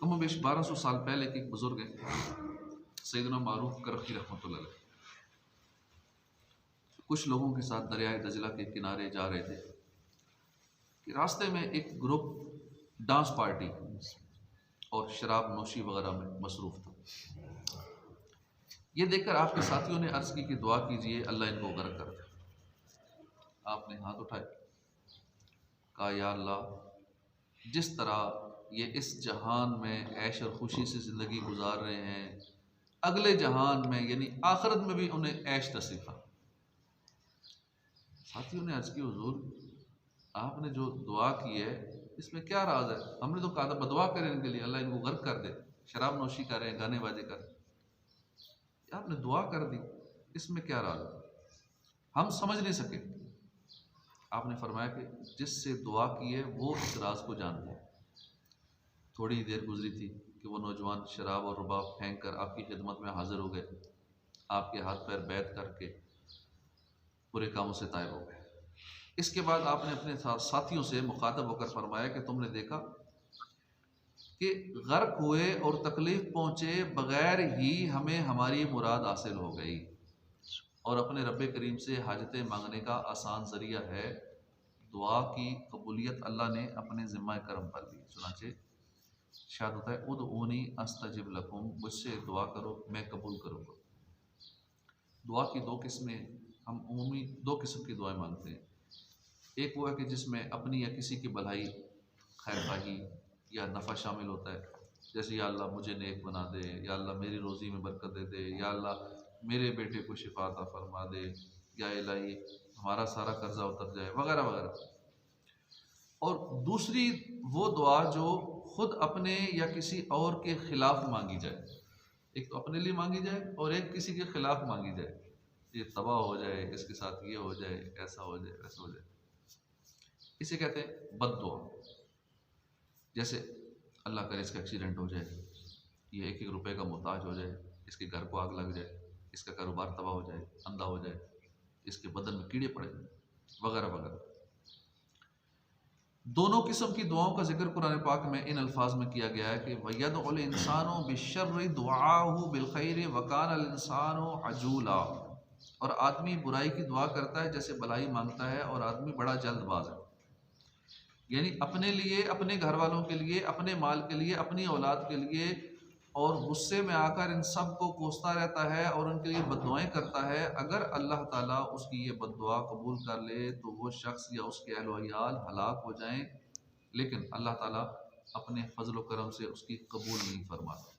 कम बेश 1200 साल पहले के एक बुजुर्ग हैं सैयदना मारूफ करखी रहमतुल्लाह अलैह, कुछ लोगों के साथ दरियाए दजला के किनारे जा रहे थे कि रास्ते में एक ग्रुप डांस पार्टी और शराब नोशी वगैरह में मसरूफ़ था। ये देखकर आपके साथियों ने अर्ज़ की कि दुआ कीजिए अल्लाह इनको गर्क कर दे। आपने हाथ उठाए, कहा या अल्लाह, जिस तरह ये इस जहान में ऐश और खुशी से ज़िंदगी गुजार रहे हैं, अगले जहान में यानी आखिरत में भी उन्हें ऐश नसीब फरमा। साथियों ने अर्ज़ की हुज़ूर, आपने जो दुआ की है इसमें क्या राज है? हमने तो कहा था बदुआ करें इनके लिए, अल्लाह इनको गर्क कर दे, शराब नोशी करें, गाने बाजे करें, आपने दुआ कर दी, इसमें क्या राज है? हम समझ नहीं सके। आपने फरमाया कि जिससे दुआ की है वो इस राज को जानता है। थोड़ी देर गुजरी थी कि वो नौजवान शराब और रुबाब फेंक कर आपकी खिदमत में हाजिर हो गए, आपके हाथ पैर बैत करके बुरे कामों से तायब हो गए। इसके बाद आपने अपने साथियों से मुखातब होकर फरमाया कि तुमने देखा कि गर्क हुए और तकलीफ पहुँचे बगैर ही हमें हमारी मुराद हासिल हो गई, और अपने रब्बे करीम से हाजतें मांगने का आसान ज़रिया है दुआ की कबूलियत अल्लाह ने अपने ज़िम्मा करम पर ली। चुनाचे शायद होता है उदऊनी अस्तजिब लकुम, मुझसे दुआ करो मैं कबूल करूँगा। दुआ की दो किस्में, हम उमूमी दो किस्म की दुआएं मांगते हैं। एक वो है कि जिसमें अपनी या किसी की भलाई, खैर खाही या नफ़ा शामिल होता है, जैसे या अल्लाह मुझे नेक बना दे, या अल्लाह मेरी रोज़ी में बरकत दे दे, या अल्लाह मेरे बेटे को शिफा अता फरमा दे, या इलाही हमारा सारा कर्जा उतर जाए, वगैरह वगैरह। और दूसरी वो दुआ जो खुद अपने या किसी और के खिलाफ मांगी जाए। एक तो अपने लिए मांगी जाए और एक किसी के खिलाफ मांगी जाए, ये तबाह हो जाए, इसके साथ ये हो जाए, ऐसा हो जाए, वैसा हो जाए, इसे कहते हैं बद दुआ। जैसे अल्लाह करे इसका एक्सीडेंट हो जाए, ये 1-1 रुपए का मोहताज हो जाए, इसके घर को आग लग जाए, इसका कारोबार तबाह हो जाए, अंधा हो जाए, इसके बदन में कीड़े पड़ जाए, वगैरह वगैरह। दोनों किस्म की दुआओं का जिक्र कुरान पाक में इन अल्फाज में किया गया है कि वयदउल इंसानु बिश्शर्रि दुआहु बिलखैरि वकानल इंसानु अजूला, और आदमी बुराई की दुआ करता है जैसे भलाई मांगता है, और आदमी बड़ा जल्दबाज है। यानी अपने लिए, अपने घर वालों के लिए, अपने माल के लिए, अपनी औलाद के लिए, और गुस्से में आकर इन सब को कोसता रहता है और उनके लिए बद्दुआएं करता है। अगर अल्लाह ताला उसकी ये बद्दुआ कबूल कर ले तो वो शख्स या उसके अहल व अयाल हलाक हो जाएं, लेकिन अल्लाह ताला अपने फजल व करम से उसकी कबूल नहीं फरमाता।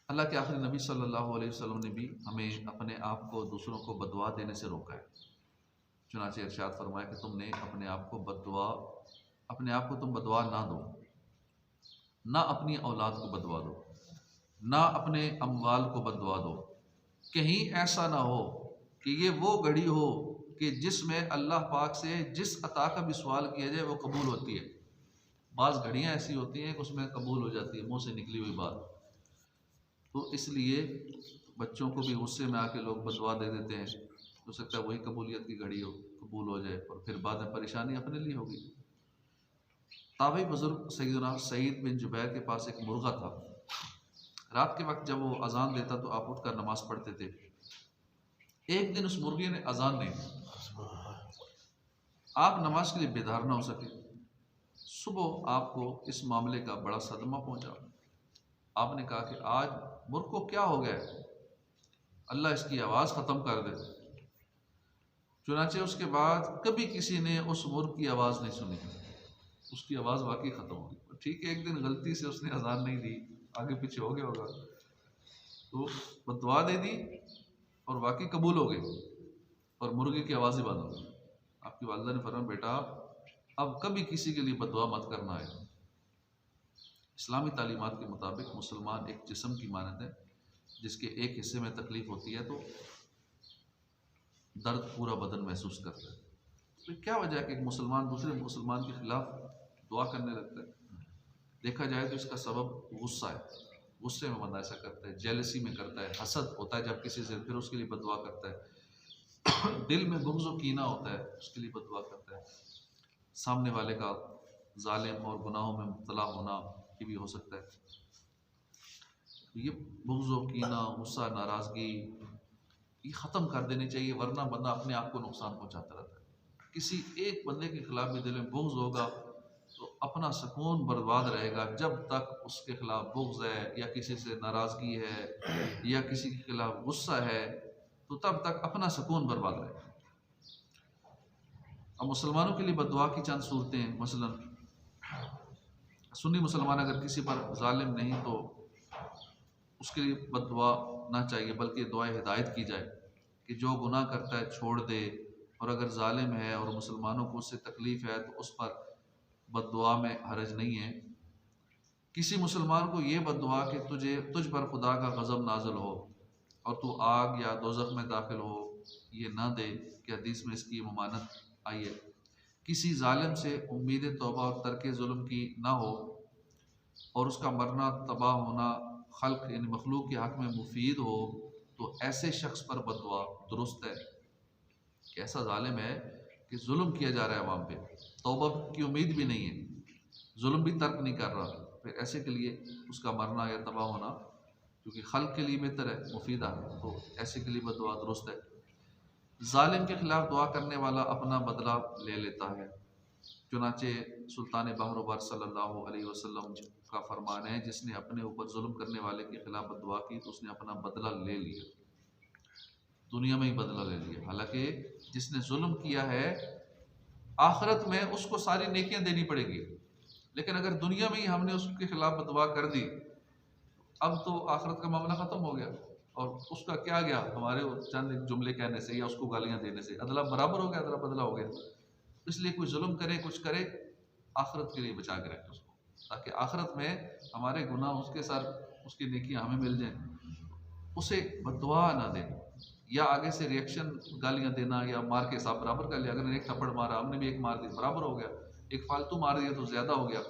अल्लाह के आखिरी नबी सल्लल्लाहु अलैहि वसल्लम ने भी हमें अपने आप को दूसरों को बद्दुआ देने से रोका है। चुनांचे इरशाद फरमाया कि तुमने अपने आप को बद्दुआ, अपने आप को तुम बद्दुआ ना दो, ना अपनी औलाद को बद्दुआ दो, ना अपने अमवाल को बद्दुआ दो। कहीं ऐसा ना हो कि ये वो घड़ी हो कि जिसमें अल्लाह पाक से जिस अता का भी सवाल किया जाए वो कबूल होती है। बाज़ घड़ियाँ ऐसी होती हैं कि उसमें कबूल हो जाती है मुँह से निकली हुई बात। तो इसलिए बच्चों को भी गुस्से में आके लोग बदुआ दे देते हैं, हो सकता है वही कबूलियत की घड़ी हो, कबूल हो जाए और फिर बाद में परेशानी अपने लिए होगी। ताबी बुजुर्ग सैयदना सईद बिन जुबैर के पास एक मुर्गा था। रात के वक्त जब वो अजान देता तो आप उठकर नमाज पढ़ते थे। एक दिन उस मुर्गे ने अजान नहीं दी, आप नमाज के लिए बेदार ना हो सके। सुबह आपको इस मामले का बड़ा सदमा पहुंचा। आपने कहा कि आज मुर्ग को क्या हो गया, अल्लाह इसकी आवाज़ ख़त्म कर दे। चुनाचे उसके बाद कभी किसी ने उस मुर्ग की आवाज़ नहीं सुनी, उसकी आवाज़ वाकई ख़त्म हो गई। ठीक है, एक दिन गलती से उसने अजान नहीं दी, आगे पीछे हो गया होगा, तो बदुआ दे दी और वाकई कबूल हो गई और मुर्गे की आवाज़ ही बंद हो गई। आपकी वालिदा ने फरमाया, बेटा अब कभी किसी के लिए बदुआ मत करना है। इस्लामी तालीमात के मुताबिक मुसलमान एक जिस्म की मानद है, जिसके एक हिस्से में तकलीफ़ होती है तो दर्द पूरा बदन महसूस करता है। तो क्या वजह है कि एक मुसलमान दूसरे मुसलमान के खिलाफ दुआ करने लगता है? देखा जाए तो इसका सबब गुस्सा है। गुस्से में बंदा ऐसा करता है, जेलसी में करता है, हसद होता है जब किसी से, फिर उसके लिए बदुआ करता है। दिल में बुग़्ज़ व कीना होता है, उसके लिए बदुआ करता है। सामने वाले का जालिम और गुनाहों में मुब्तला होना ये भी हो सकता है। तो ये बुग़्ज़ व कीना, गुस्सा, नाराज़गी ये ख़त्म कर देनी चाहिए, वरना बंदा अपने आप को नुकसान पहुँचाता रहता है। किसी एक बंदे के ख़िलाफ़ भी दिल में बुग़्ज़ होगा तो अपना सुकून बर्बाद रहेगा। जब तक उसके ख़िलाफ़ बुग़्ज़ है या किसी से नाराज़गी है या किसी के ख़िलाफ़ गुस्सा है, तो तब तक अपना सुकून बर्बाद रहेगा। अब मुसलमानों के लिए बद्दुआ की चंद सूरतें, मसलन सुन्नी मुसलमान अगर किसी पर ज़ालिम नहीं तो उसके लिए बद्दुआ ना चाहिए, बल्कि दुआए हिदायत की जाए कि जो गुनाह करता है छोड़ दे, और अगर ज़ालिम है और मुसलमानों को उससे तकलीफ़ है तो उस पर बद्दुआ में हरज नहीं है। किसी मुसलमान को ये बद्दुआ कि तुझ पर खुदा का गज़ब नाज़िल हो और तू आग या दोज़ख में दाखिल हो, ये ना दे कि हदीस में इसकी ममानत आई है। किसी ज़ालिम से उम्मीद तौबा और तर्क जुल्म की ना हो और उसका मरना तबाह होना खल्क यानी मखलूक के हक़ में मुफीद हो, तो ऐसे शख्स पर बद्दुआ दुरुस्त है। कि ऐसा ज़ालिम है कि जुल्म किया जा रहा है अवाम पे, तौबा की उम्मीद भी नहीं है, जुल्म भी तर्क नहीं कर रहा, फिर ऐसे के लिए उसका मरना या तबाह होना क्योंकि खल्क के लिए बेहतर है, मुफीदा है, तो ऐसे के लिए बद्दुआ दुरुस्त है। ज़ालिम के ख़िलाफ़ दुआ करने वाला अपना बदला ले लेता है। चुनाचे सुल्तान बहरवर सल्लल्लाहु अलैहि वसल्लम का फरमान है, जिसने अपने ऊपर जुल्म करने वाले के ख़िलाफ़ बद्दुआ की तो उसने अपना बदला ले लिया, दुनिया में ही बदला ले लिया। हालांकि जिसने जुल्म किया है आखिरत में उसको सारी नेकियां देनी पड़ेगी, लेकिन अगर दुनिया में ही हमने उसके खिलाफ बदवा कर दी, अब तो आखिरत का मामला ख़त्म हो गया और उसका क्या गया हमारे चंद एक जुमले कहने से या उसको गालियां देने से, अदला बराबर हो गया, अदला बदला हो गया। इसलिए कोई जुल्म करे कुछ करे, आखिरत के लिए बचा के रखे उसको, ताकि आखिरत में हमारे गुनाह उसके साथ उसकी नेकियां हमें मिल जाएं। उसे बद्दुआ ना दे या आगे से रिएक्शन गालियां देना या मार के हिसाब बराबर कर लिया। अगर एक थप्पड़ मारा हमने भी एक मार दी, बराबर हो गया। एक फालतू मार दिया तो ज़्यादा हो गया,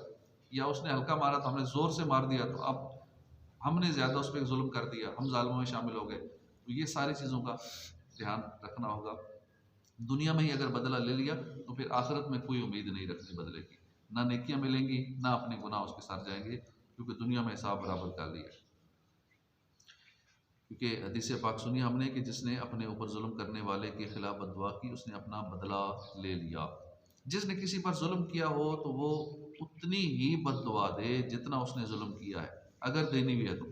या उसने हल्का मारा तो हमने ज़ोर से मार दिया तो अब हमने ज़्यादा उस पर जुल्म कर दिया, हम जालिमों में शामिल हो गए। तो ये सारी चीज़ों का ध्यान रखना होगा। दुनिया में ही अगर बदला ले लिया तो फिर आखिरत में कोई उम्मीद नहीं रखनी बदले की, ना नेकियां मिलेंगी ना अपने गुनाह उसके साथ जाएंगे, क्योंकि दुनिया में हिसाब बराबर कर लिया। क्योंकि हदीस पाक सुनी हमने कि जिसने अपने ऊपर जुल्म करने वाले के खिलाफ बद्दुआ की उसने अपना बदला ले लिया। जिसने किसी पर जुल्म किया हो तो वो उतनी ही बद्दुआ दे जितना उसने जुल्म किया है, अगर देनी भी है तो,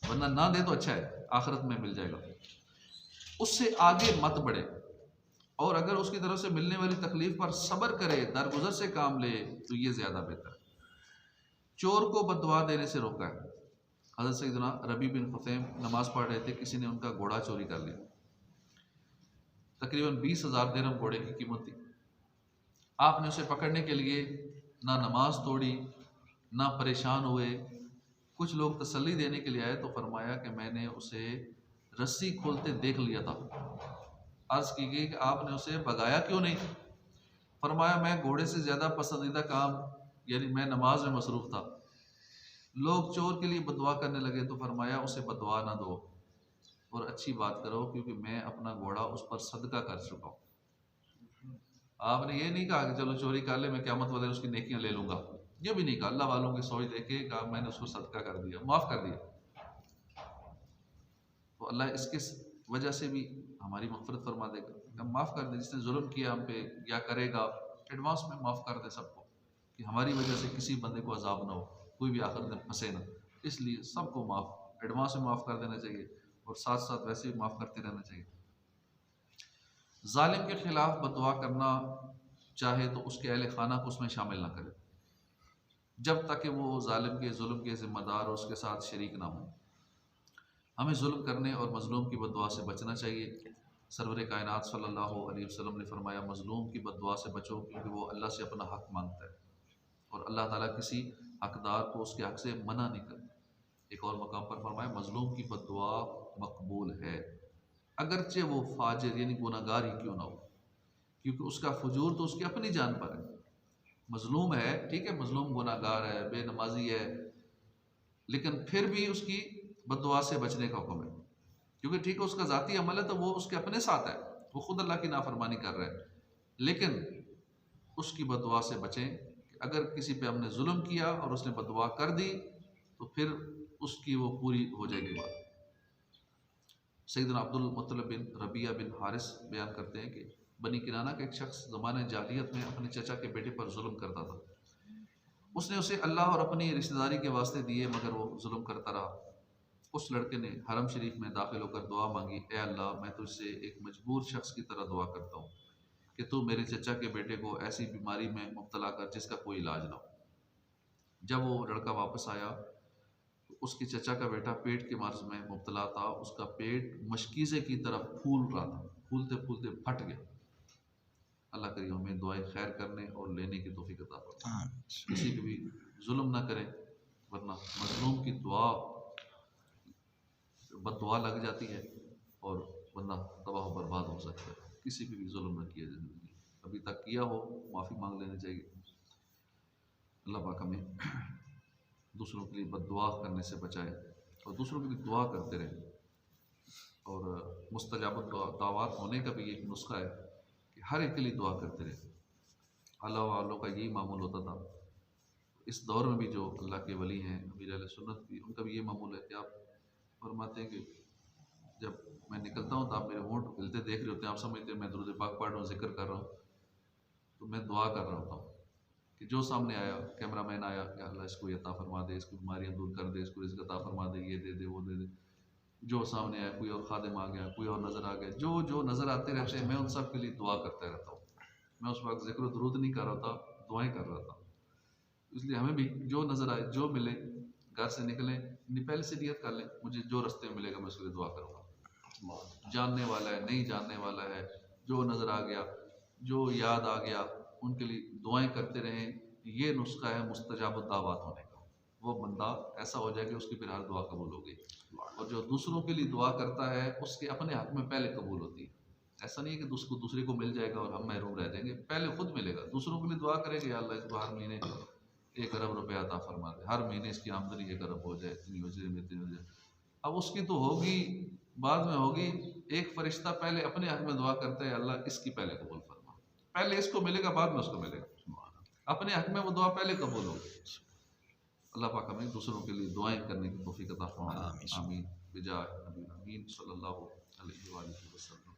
वरना ना दे तो अच्छा है, आखिरत में मिल जाएगा। उससे आगे मत बढ़े, और अगर उसकी तरफ से मिलने वाली तकलीफ पर सब्र करे, दरगुजर से काम ले, तो ये ज़्यादा बेहतर है। चोर को बद्दुआ देने से रोका है। हज़रत सैयदना रबी बिन खुसैम नमाज पढ़ रहे थे, किसी ने उनका घोड़ा चोरी कर लिया। तकरीबन 20,000 दिरहम घोड़े की कीमत थी। आपने उसे पकड़ने के लिए ना नमाज तोड़ी ना परेशान हुए। कुछ लोग तसल्ली देने के लिए आए तो फरमाया कि मैंने उसे रस्सी खोलते देख लिया था। अर्ज़ की गई कि आपने उसे भगाया क्यों नहीं? फरमाया मैं घोड़े से ज़्यादा पसंदीदा काम यानी मैं नमाज में मसरूफ़ था। लोग चोर के लिए बदुआ करने लगे तो फरमाया उसे बदुआ ना दो और अच्छी बात करो, क्योंकि मैं अपना घोड़ा उस पर सदका कर चुका हूँ। आपने ये नहीं कहा कि चलो चोरी कर ले, मैं क़यामत वाले उसकी नेकियां ले लूंगा, ये भी नहीं कहा। अल्लाह वालों की सोच देखे कहा मैंने उसको सदका कर दिया, माफ़ कर दिया। तो अल्लाह इसके वजह से भी हमारी मग़फ़िरत फरमा देगा, हम माफ़ कर दे। जिसने जुल्म किया हम पे या करेगा, एडवांस में माफ़ कर दे सबको, कि हमारी वजह से किसी बंदे को अजाब ना हो, कोई भी आखिर में फंसे ना। इसलिए सबको माफ़ एडवांस में माफ़ कर देना चाहिए और साथ साथ वैसे भी माफ़ करते रहना चाहिए। जालिम के ख़िलाफ़ बदुआ करना चाहे तो उसके अहल खाना को उसमें शामिल ना करे, जब तक कि वो जालिम के जुल्म के ज़िम्मेदार और उसके साथ शरीक ना हो। हमें जुल्म करने और मज़लूम की बदुआ से बचना चाहिए। सरवर कायनात सल्लल्लाहु अलैहि वसल्लम ने फरमाया, मज़लूम की बदुआ से बचो, क्योंकि वो अल्लाह से अपना हक़ मांगता है और अल्लाह ताला किसी हकदार को उसके हक़ से मना नहीं करता। एक और मकाम पर फरमाया, मज़लूम की बदुआ मकबूल है, अगरचे वो फाजिर यानी गुनहगार ही क्यों ना हो, क्योंकि उसका फजूर तो उसकी अपनी जान पर है। मज़लूम है, ठीक है, मज़लूम गुनहगार है, बेनमाजी है, लेकिन फिर भी उसकी बदुआ से बचने का हुक्म है, क्योंकि ठीक है उसका ज़ाती अमल है तो वो उसके अपने साथ है, वो खुद अल्लाह की नाफरमानी कर रहा है, लेकिन उसकी बदुआ से बचें कि अगर किसी पे हमने जुल्म किया और उसने बददुआ कर दी तो फिर उसकी वो पूरी हो जाएगी बात। सैयदना अब्दुल मुत्तलिब बिन रबिया बिन हारिस बयान करते हैं कि बनी किनाना का एक शख्स ज़माने जाहिलियत में अपने चचा के बेटे पर जुल्म करता था। उसने उसे अल्लाह और अपनी रिश्तेदारी के वास्ते दिए मगर वो जुल्म करता रहा। उस लड़के ने हरम शरीफ में दाखिल होकर दुआ मांगी, ए अल्लाह, मैं तुझसे एक मजबूर शख्स की तरह दुआ करता हूँ कि तू मेरे चचा के बेटे को ऐसी बीमारी में मुब्तला कर जिसका कोई इलाज ना हो। जब वो लड़का वापस आया तो उसके चचा का बेटा पेट के मर्ज में मुब्तला था। उसका पेट मशकीज़े की तरह फूल रहा था, फूलते फूलते फट गया। अल्लाह करीम हमें दुआएं खैर करने और लेने की तौफीक अता फरमाए। किसी पे भी जुल्म ना करें, वरना मजलूम की दुआ बददुआ लग जाती है और वरना तबाह बर्बाद हो सकता है। किसी पे भी जुल्म न किया ज़िंदगी अभी तक किया हो, माफ़ी मांग लेनी चाहिए। अल्लाह पाक हमें दूसरों के लिए बददुआ करने से बचाए और दूसरों के लिए दुआ करते रहें। और मुस्तजाब दावात होने का भी एक नुस्खा है कि हर एक के लिए दुआ करते रहें। अल्लाह वालों का यही मामूल होता था। इस दौर में भी जो अल्लाह के वली हैं, अमीर अहले सुन्नत भी, उनका भी ये मामूल है कि आप फरमाते हैं कि जब मैं निकलता हूँ तो आप मेरे होंठ हिलते देख रहे होते हैं, आप समझते हैं मैं दुरूद पाक पढ़ रहा हूँ, जिक्र कर रहा हूँ, तो मैं दुआ कर रहा होता हूँ कि जो सामने आया, कैमरा मैन आया, या अल्लाह इसको ये अता फरमा दे, इसको बीमारियाँ दूर कर दे, इसको रिज़्क़ अता फरमा दे, ये दे दे, वो दे दे। जो सामने आया, कोई और खादिम आ गया, कोई और नज़र आ गया, जो जो नज़र आते रहते हैं, मैं उन सब के लिए दुआ करता रहता हूँ। मैं उस वक्त ज़िक्र दुरूद नहीं कर रहा था, दुआएं कर रहा था। इसलिए हमें भी जो नज़र आए, जो मिले, घर से निकलें, पहले से नियत कर लें, मुझे जो रास्ते में मिलेगा मैं उसके लिए दुआ करूँगा। जानने वाला है, नहीं जानने वाला है, जो नज़र आ गया, जो याद आ गया, उनके लिए दुआएं करते रहें। ये नुस्खा है मुस्तजाब दावत होने का। वो बंदा ऐसा हो जाए कि उसकी फिर हर दुआ कबूल हो गई। और जो दूसरों के लिए दुआ करता है उसके अपने हक में पहले कबूल होती है। ऐसा नहीं है कि उसको दूसरे को मिल जाएगा और हम महरूम रह जाएंगे, पहले खुद मिलेगा। दूसरों के लिए दुआ करेंगे, या अल्लाह इसको हर महीने 1 अरब रुपया अता फरमा दे, हर महीने इसकी आमदनी 1 अरब हो जाए, इतनी हो जाए, इतनी हो जाए। अब उसकी तो होगी, बाद में होगी। एक फरिश्ता पहले अपने हक में दुआ करता है, अल्लाह इसकी पहले कबूल फरमा, पहले इसको मिलेगा, बाद में उसको मिलेगा। अपने हक में वो दुआ पहले कबूल होगी। अल्लाह पाक हमें दूसरों के लिए दुआएं करने की तौफीक अता फरमाए। आमीन। बिजाह नबी अमीन सल्लल्लाहु अलैहि वसल्लम।